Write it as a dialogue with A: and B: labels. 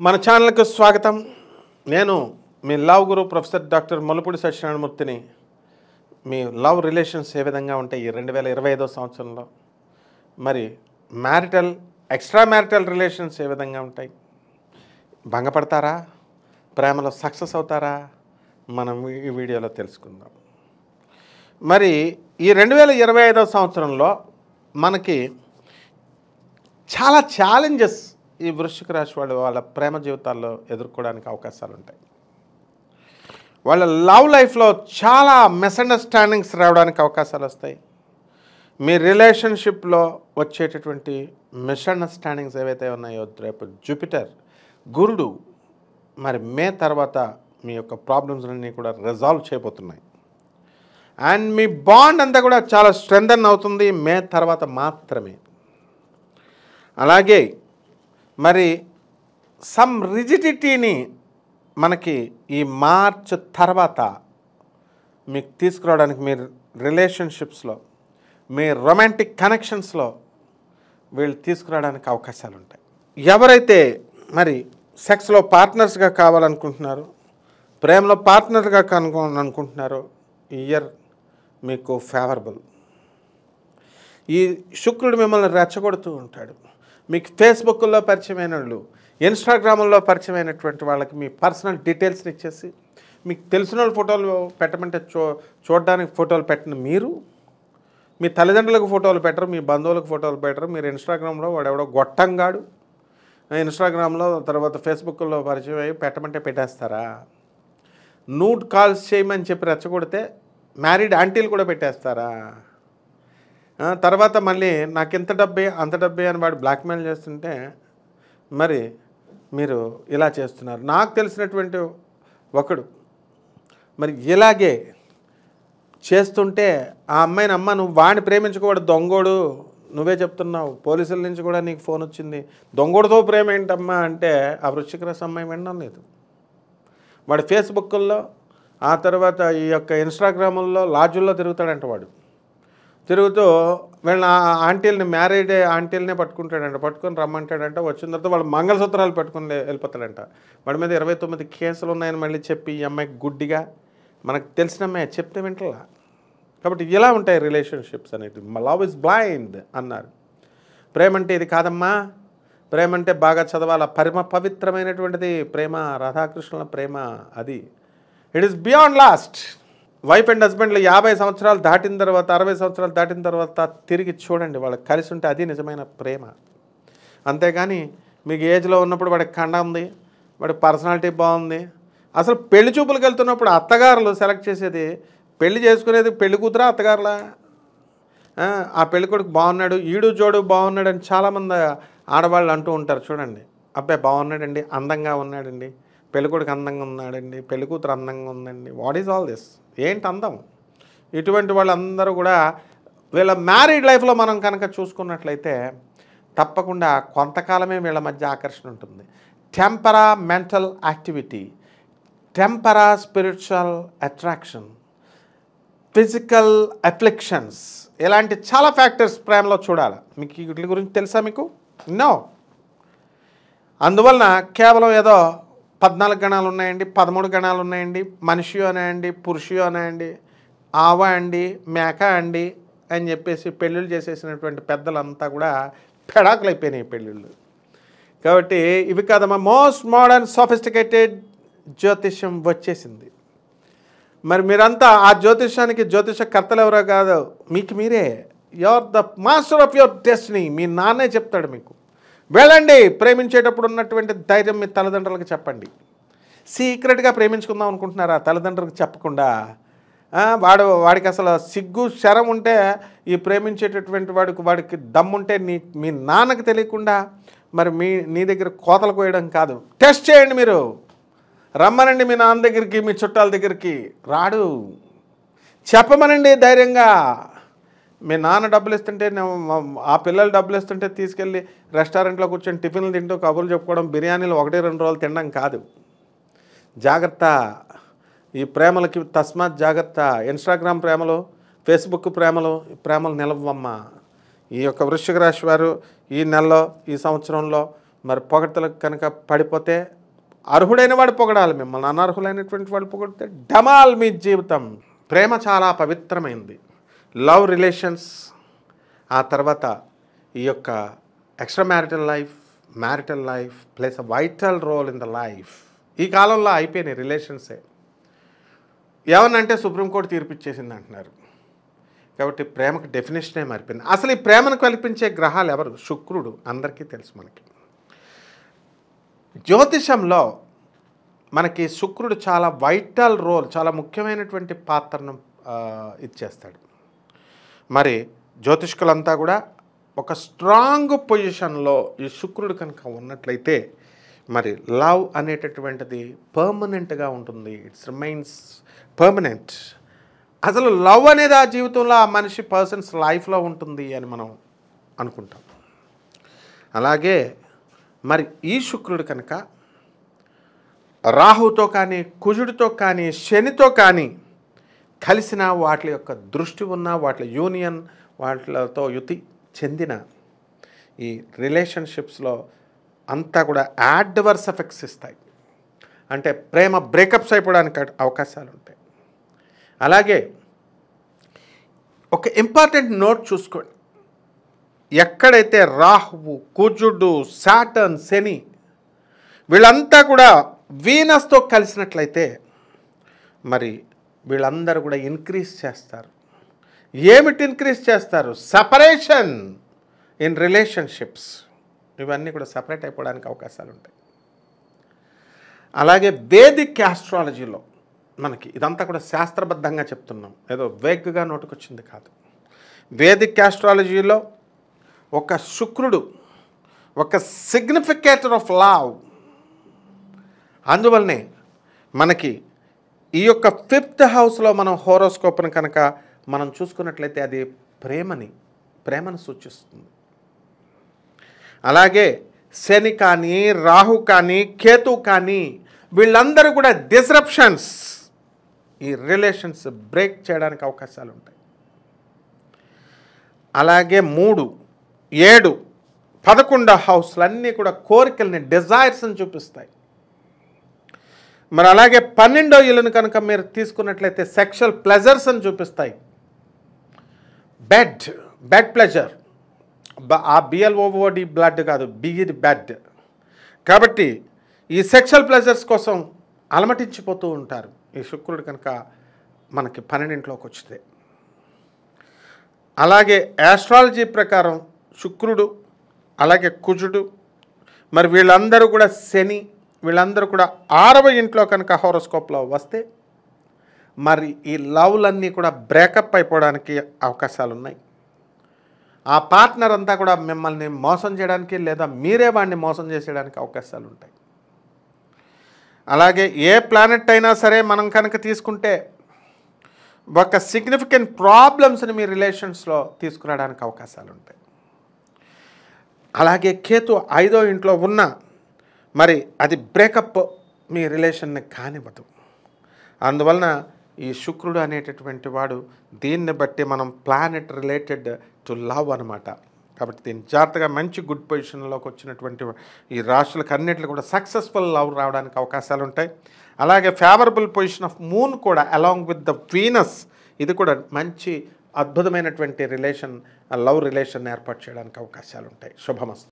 A: మన ఛానల్కి స్వాగతం. నేను మీ లవ్ గురు ప్రొఫెసర్ డాక్టర్ ముల్లపూడి సత్యనారాయణమూర్తిని. మీ లవ్ రిలేషన్స్ ఏ విధంగా ఉంటాయి ఈ 2025 సంవత్సరంలో, మరి మ్యారిటల్ ఎక్స్ట్రా మ్యారిటల్ రిలేషన్స్ ఏ విధంగా ఉంటాయి, భంగపడతారా, ప్రేమలో సక్సెస్ అవుతారా, మనం ఈ వీడియోలో తెలుసుకుందాం. మరి ఈ 2025 సంవత్సరంలో మనకి చాలా ఛాలెంజెస్ ఈ వృశ్చిక రాశి వాళ్ళు వాళ్ళ ప్రేమ జీవితాల్లో ఎదుర్కోవడానికి అవకాశాలు ఉంటాయి. వాళ్ళ లవ్ లైఫ్లో చాలా మిస్అండర్స్టాండింగ్స్ రావడానికి అవకాశాలు వస్తాయి. మీ రిలేషన్షిప్లో వచ్చేటటువంటి మిస్అండర్స్టాండింగ్స్ ఏవైతే ఉన్నాయో రేపు జూపిటర్ గురుడు మరి మే తర్వాత మీ యొక్క ప్రాబ్లమ్స్ అన్నీ కూడా రిజాల్వ్ చేయబోతున్నాయి. అండ్ మీ బాండ్ అంతా కూడా చాలా స్ట్రెంథన్ అవుతుంది మే తర్వాత మాత్రమే. అలాగే మరి సమ్ రిజిడిటీని మనకి ఈ మార్చ్ తర్వాత మీకు తీసుకురావడానికి మీ రిలేషన్షిప్స్లో మీ రొమాంటిక్ కనెక్షన్స్లో వీళ్ళు తీసుకురావడానికి అవకాశాలు ఉంటాయి. ఎవరైతే మరి సెక్స్లో పార్ట్నర్స్గా కావాలనుకుంటున్నారో, ప్రేమలో పార్ట్నర్గా అనుకుంటున్నారో ఈ ఇయర్ మీకు ఫేవరబుల్. ఈ శుక్రుడు మిమ్మల్ని రెచ్చగొడుతూ ఉంటాడు. మీకు ఫేస్బుక్లో పరిచయమైన వాళ్ళు, ఇన్స్టాగ్రామ్లో పరిచయమైనటువంటి వాళ్ళకి మీ పర్సనల్ డీటెయిల్స్ని ఇచ్చేసి మీకు తెలిసిన వాళ్ళ ఫోటోలు పెట్టమంటే చూడడానికి ఫోటోలు పెట్టిన మీరు మీ తల్లిదండ్రులకు ఫోటోలు పెట్టరు, మీ బంధువులకు ఫోటోలు పెట్టరు. మీరు ఇన్స్టాగ్రామ్లో వాడెవడో గొట్టంగాడు ఇన్స్టాగ్రామ్లో తర్వాత ఫేస్బుక్లో పరిచయం అయ్యి పెట్టమంటే పెట్టేస్తారా? నూడ్ కాల్స్ చేయమని చెప్పి రెచ్చగొడితే మ్యారీడ్ ఆంటీలు కూడా పెట్టేస్తారా? తర్వాత మళ్ళీ నాకు ఇంత డబ్బే అంత డబ్బే అని వాడు బ్లాక్మెయిల్ చేస్తుంటే మరి మీరు ఇలా చేస్తున్నారు. నాకు తెలిసినటువంటి ఒకడు మరి ఇలాగే చేస్తుంటే ఆ అమ్మాయిని, అమ్మ నువ్వు వాడిని ప్రేమించుకోవాడు దొంగోడు, నువ్వే చెప్తున్నావు, పోలీసుల నుంచి కూడా నీకు ఫోన్ వచ్చింది, దొంగోడుతో ప్రేమ ఏంటమ్మా అంటే ఆ వృశ్చిక రాశి అమ్మాయి వినడం లేదు. వాడు ఫేస్బుక్లో ఆ తర్వాత ఈ యొక్క ఇన్స్టాగ్రాముల్లో లాడ్జుల్లో తిరుగుతాడంట. వాడు తిరుగుతూ వీళ్ళ ఆంటీలని మ్యారీడ్ ఆంటీలనే పట్టుకుంటాడంట, పట్టుకొని రమ్మంటాడంట. వచ్చిన తర్వాత వాళ్ళు మంగళసూత్రాలు పట్టుకుని వెళ్ళిపోతాడంట. వాడి మీద 29 కేసులు ఉన్నాయని మళ్ళీ చెప్పి ఈ అమ్మాయికి గుడ్డిగా, మనకు తెలిసిన అమ్మాయి చెప్తే వింటలా. కాబట్టి ఇలా ఉంటాయి రిలేషన్షిప్స్ అనేవి. లవ్ ఇస్ బ్లైండ్ అన్నారు. ప్రేమ అంటే ఇది కాదమ్మా, ప్రేమ అంటే బాగా చదవాల, పవిత్రమైనటువంటిది ప్రేమ, రాధాకృష్ణుల ప్రేమ, అది it is beyond lust. Wife and హస్బెండ్లు 50 సంవత్సరాలు దాటిన తర్వాత 60 సంవత్సరాలు దాటిన తర్వాత తిరిగి చూడండి, వాళ్ళకి కలిసి ఉంటే అది నిజమైన ప్రేమ. అంతేగాని మీకు ఏజ్లో ఉన్నప్పుడు వాడికి కండ ఉంది, వాడి పర్సనాలిటీ బాగుంది, అసలు పెళ్లి చూపులకు వెళ్తున్నప్పుడు అత్తగారులు సెలెక్ట్ చేసేది, పెళ్లి చేసుకునేది పెళ్లి కూతురా అత్తగారులా? ఆ పెళ్లి కొడుకు బాగున్నాడు, ఈడు జోడు బాగున్నాడు అని చాలామంది ఆడవాళ్ళు అంటూ ఉంటారు. చూడండి, అబ్బాయి బాగున్నాడండి, అందంగా ఉన్నాడండి, పెళ్ళికొడుకు అందంగా ఉన్నాడండి, పెళ్లి కూతురు అందంగా ఉందండి, వాట్ ఈజ్ ఆల్ దిస్? ఏంటి అందం? ఇటువంటి వాళ్ళందరూ కూడా వీళ్ళ మ్యారీడ్ లైఫ్లో మనం కనుక చూసుకున్నట్లయితే తప్పకుండా కొంతకాలమే వీళ్ళ మధ్య ఆకర్షణ ఉంటుంది. Temperamental activity, temporal spiritual attraction, physical afflictions, ఇలాంటి చాలా ఫ్యాక్టర్స్ ప్రేమలో చూడాలి. మీకు వీటి గురించి తెలుసా? మీకు నో. అందువలన కేవలం ఏదో 14 గణాలు ఉన్నాయండి, 13 గణాలు ఉన్నాయండి, మనిషి అనేయండి, పురుషు అనేయండి, ఆవ అండి, మేక అండి అని చెప్పేసి పెళ్ళిళ్ళు చేసేసినటువంటి పెద్దలంతా కూడా పెడాకులు అయిపోయినాయి పెళ్ళిళ్ళు. కాబట్టి ఇవి కాదమ్మా, మోస్ట్ మోడర్న్ సోఫిస్టికేటెడ్ జ్యోతిష్యం వచ్చేసింది. మరి మీరంతా ఆ జ్యోతిష్యానికి జ్యోతిష కర్తలు ఎవరో కాదు, మీకు మీరే. You are the master of your destiny. మీ నాన్నే చెప్తాడు మీకు. వెళ్ళండి, ప్రేమించేటప్పుడు ఉన్నటువంటి ధైర్యం మీ తల్లిదండ్రులకు చెప్పండి. సీక్రెట్గా ప్రేమించుకుందాం అనుకుంటున్నారా? తల్లిదండ్రులకు చెప్పకుండా వాడికి అసలు సిగ్గు శరం ఉంటే, ఈ ప్రేమించేటటువంటి వాడికి దమ్ముంటే మీ నాన్నకు తెలియకుండా మరి నీ దగ్గర కోతలు కోయడం కాదు. టెస్ట్ చేయండి, మీరు రమ్మనండి మీ నాన్న దగ్గరికి, మీ చుట్టాల దగ్గరికి. రాడు, చెప్పమనండి ధైర్యంగా. మీ నాన్న డబ్బులు ఇస్తుంటే, ఆ పిల్లలు డబ్బులు ఇస్తుంటే తీసుకెళ్ళి రెస్టారెంట్లో కూర్చొని టిఫిన్లు తింటూ కబుర్లు చెప్పుకోవడం, బిర్యానీలు 1-2 రోజులు తినడం కాదు. జాగ్రత్త, ఈ ప్రేమలకి తస్మాత్ జాగ్రత్త. ఇన్స్టాగ్రామ్ ప్రేమలు, ఫేస్బుక్ ప్రేమలు నిలవమ్మా. ఈ యొక్క వృశ్చిక రాశి వారు ఈ నెలలో, ఈ సంవత్సరంలో మరి పొగడ్తలకు కనుక పడిపోతే అర్హుడైన వాడు పొగడాలి, మిమ్మల్ని అనర్హులైనటువంటి వాడు పొగిడితే డమాల్ మీ జీవితం. ప్రేమ చాలా పవిత్రమైంది. లవ్ రిలేషన్స్, ఆ తర్వాత ఈ యొక్క extra marital life plays a vital role in the life. ఈ కాలంలో అయిపోయినాయి రిలేషన్సే. ఏమన్నంటే సుప్రీంకోర్టు తీర్పిచ్చేసింది అంటున్నారు. కాబట్టి ప్రేమకు డెఫినేషనే మారిపోయింది. అసలు ఈ ప్రేమను కల్పించే గ్రహాలు ఎవరు? శుక్రుడు, అందరికీ తెలుసు మనకి. జ్యోతిషంలో మనకి శుక్రుడు చాలా వైటల్ రోల్, చాలా ముఖ్యమైనటువంటి పాత్రను ఇచ్చేస్తాడు. మరి జ్యోతిష్కులంతా కూడా ఒక స్ట్రాంగ్ పొజిషన్లో ఈ శుక్రుడు కనుక ఉన్నట్లయితే మరి లవ్ అనేటటువంటిది పర్మనెంట్గా ఉంటుంది. It's remains permanent. అసలు లవ్ అనేది ఆ జీవితంలో ఆ మనిషి పర్సన్స్ లైఫ్లో ఉంటుంది అని మనం అనుకుంటాం. అలాగే మరి ఈ శుక్రుడు కనుక రాహుతో కానీ, కుజుడితో కానీ, శనితో కానీ కలిసిన, వాటి యొక్క దృష్టి ఉన్న, వాటి యూనియన్, వాటితో యుతి చెందిన ఈ రిలేషన్షిప్స్లో అంతా కూడా యాడ్వర్స్ ఎఫెక్ట్స్ ఇస్తాయి. అంటే ప్రేమ బ్రేకప్స్ అయిపోవడానికి అవకాశాలు ఉంటాయి. అలాగే ఒక ఇంపార్టెంట్ నోట్ చూసుకోండి. ఎక్కడైతే రాహువు, కుజుడు, సాటర్న్, శని వీళ్ళంతా కూడా వీనస్తో కలిసినట్లయితే మరి వీళ్ళందరూ కూడా ఇంక్రీజ్ చేస్తారు. ఏమిటి ఇంక్రీజ్ చేస్తారు? Separation in relationships. ఇవన్నీ కూడా సపరేట్ అయిపోవడానికి అవకాశాలు ఉంటాయి. అలాగే వేదిక్ ఆస్ట్రాలజీలో మనకి ఇదంతా కూడా శాస్త్రబద్ధంగా చెప్తున్నాం, ఏదో వేగ్గా నోటుకొచ్చింది కాదు. వేదిక్ ఆస్ట్రాలజీలో ఒక శుక్రుడు ఒక సిగ్నిఫికేటర్ ఆఫ్ లవ్. అందువల్లనే మనకి ఈ యొక్క 5th హౌస్లో మనం హోరోస్కోప్ని కనుక మనం చూసుకున్నట్లయితే అది ప్రేమను సూచిస్తుంది. అలాగే శని కానీ, రాహు కానీ, కేతు కానీ వీళ్ళందరూ కూడా డిస్రప్షన్స్, ఈ రిలేషన్స్ బ్రేక్ చేయడానికి అవకాశాలు ఉంటాయి. అలాగే 3, 7, 11 హౌస్లన్నీ కూడా కోరికల్ని, డిజైర్స్ని చూపిస్తాయి. మరి అలాగే 12వ ఇల్లును కనుక మీరు తీసుకున్నట్లయితే సెక్షువల్ ప్లెజర్స్ అని చూపిస్తాయి. బెడ్ ప్లెజర్, ఆ BLOOD బ్లడ్ కాదు, బిగిడ్ బెడ్. కాబట్టి ఈ సెక్షువల్ ప్లెజర్స్ కోసం అలమటించిపోతూ ఉంటారు ఈ శుక్రుడు కనుక మనకి 12ంట్లోకి వచ్చితే. అలాగే ఆస్ట్రాలజీ ప్రకారం శుక్రుడు, అలాగే కుజుడు, మరి వీళ్ళందరూ కూడా శని, వీళ్ళందరూ కూడా 6వ ఇంట్లో కనుక హోరోస్కోప్లో వస్తే మరి ఈ లవ్లన్నీ కూడా బ్రేకప్ అయిపోవడానికి అవకాశాలు ఉన్నాయి. ఆ పార్ట్నర్ అంతా కూడా మిమ్మల్ని మోసం చేయడానికి, లేదా మీరే వాడిని మోసం చేసేయడానికి అవకాశాలు ఉంటాయి. అలాగే ఏ ప్లానెట్ అయినా సరే మనం కనుక తీసుకుంటే ఒక సిగ్నిఫికెంట్ ప్రాబ్లమ్స్ని మీ రిలేషన్స్లో తీసుకురావడానికి అవకాశాలు ఉంటాయి. అలాగే కేతు 5వ ఇంట్లో ఉన్న మరి అది బ్రేకప్ మీ రిలేషన్ని కానివ్వదు. అందువలన ఈ శుక్రుడు అనేటటువంటి వాడు దీన్ని బట్టి మనం ప్లానెట్ రిలేటెడ్ టు లవ్ అనమాట. కాబట్టి దీన్ని జాగ్రత్తగా మంచి గుడ్ పొజిషన్లోకి వచ్చినటువంటి ఈ రాశులకు అన్నింటిలో కూడా సక్సెస్ఫుల్ లవ్ రావడానికి అవకాశాలు ఉంటాయి. అలాగే ఫేవరబుల్ పొజిషన్ ఆఫ్ మూన్ కూడా అలాంగ్ విత్ ద వీనస్, ఇది కూడా మంచి అద్భుతమైనటువంటి లవ్ రిలేషన్ ఏర్పాటు చేయడానికి అవకాశాలు ఉంటాయి. శుభమస్తు.